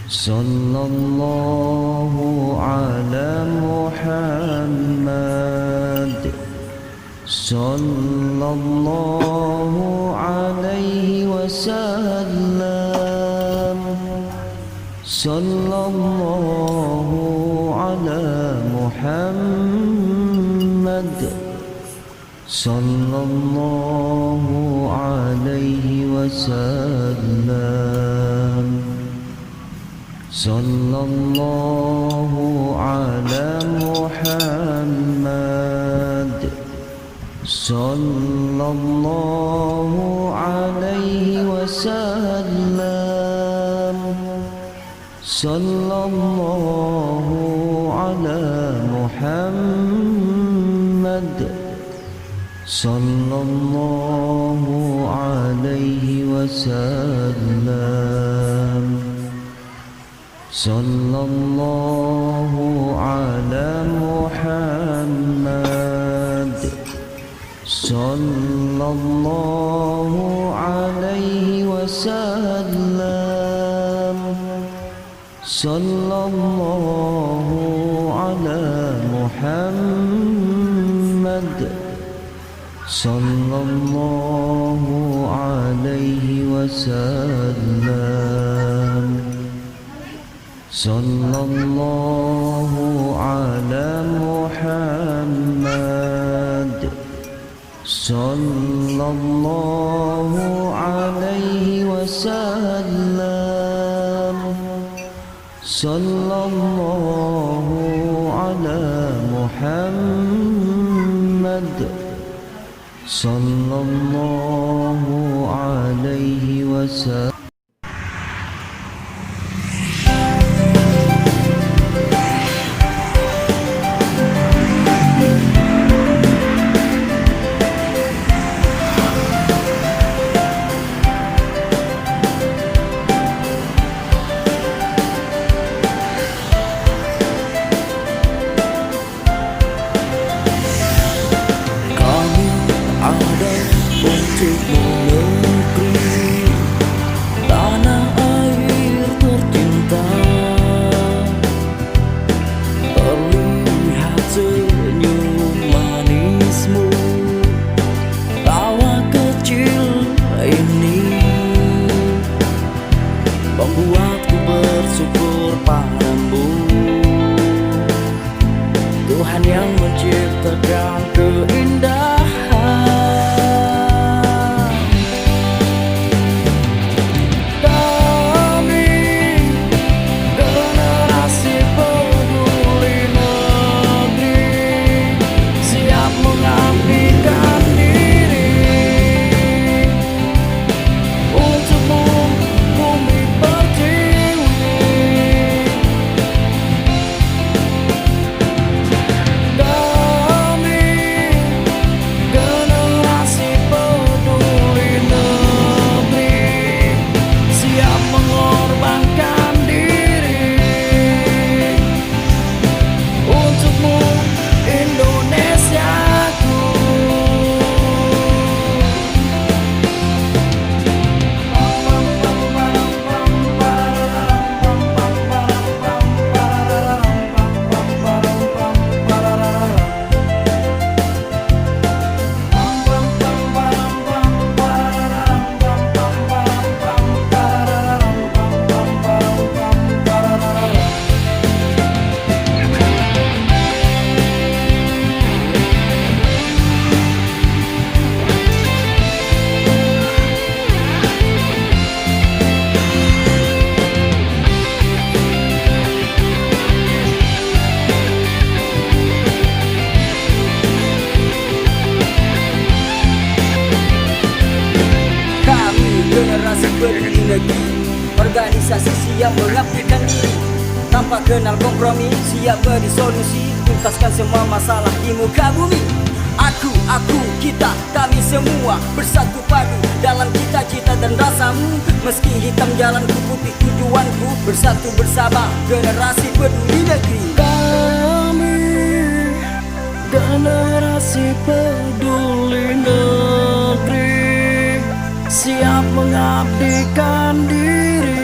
Sallallahu ala Muhammad. Sallallahu alaihi wasallam. Sallallahu ala Muhammad. Sallallahu alaihi wasallam. Sallallahu ala Muhammad. Sallallahu alaihi wasallam. Sallallahu ala Muhammad. Sallallahu alaihi wasallam. Sallallahu ala Muhammad. Sallallahu alaihi wasallam. Sallallahu ala Muhammad. Sallallahu alaihi wasallam. Sallallahu ala Muhammad. Sallallahu alaihi wasallam. Sallallahu ala Muhammad. Sallallahu alaihi wasallam. Untukmu negeri tanah air tercinta, terlihat senyum manismu, tawa kecil ini membuatku bersyukur padamu, Tuhan yang menciptakan keindahan. Generasi peduli negeri, organisasi siap mengabdikan diri, tanpa kenal kompromi, siap beri solusi, tuntaskan semua masalah di muka bumi. Aku, kita, kami semua bersatu padu dalam cita-cita dan rasamu. Meski hitam jalanku, putih tujuanku, bersatu bersama generasi peduli negeri. Kami generasi peduli negeri, siap mengabdikan diri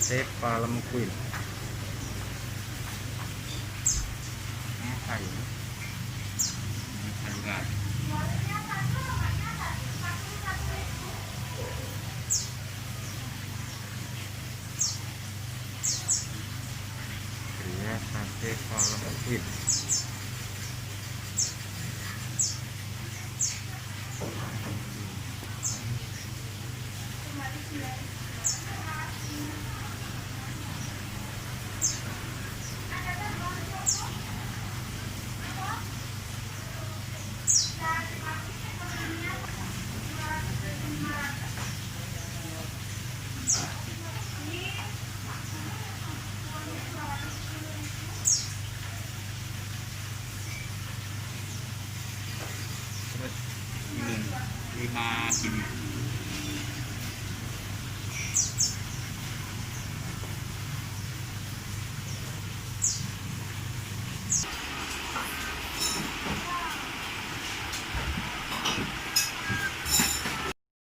sate palem kuil. Ayo. Iya, sate palem kuil. Terus ini 5 kilo.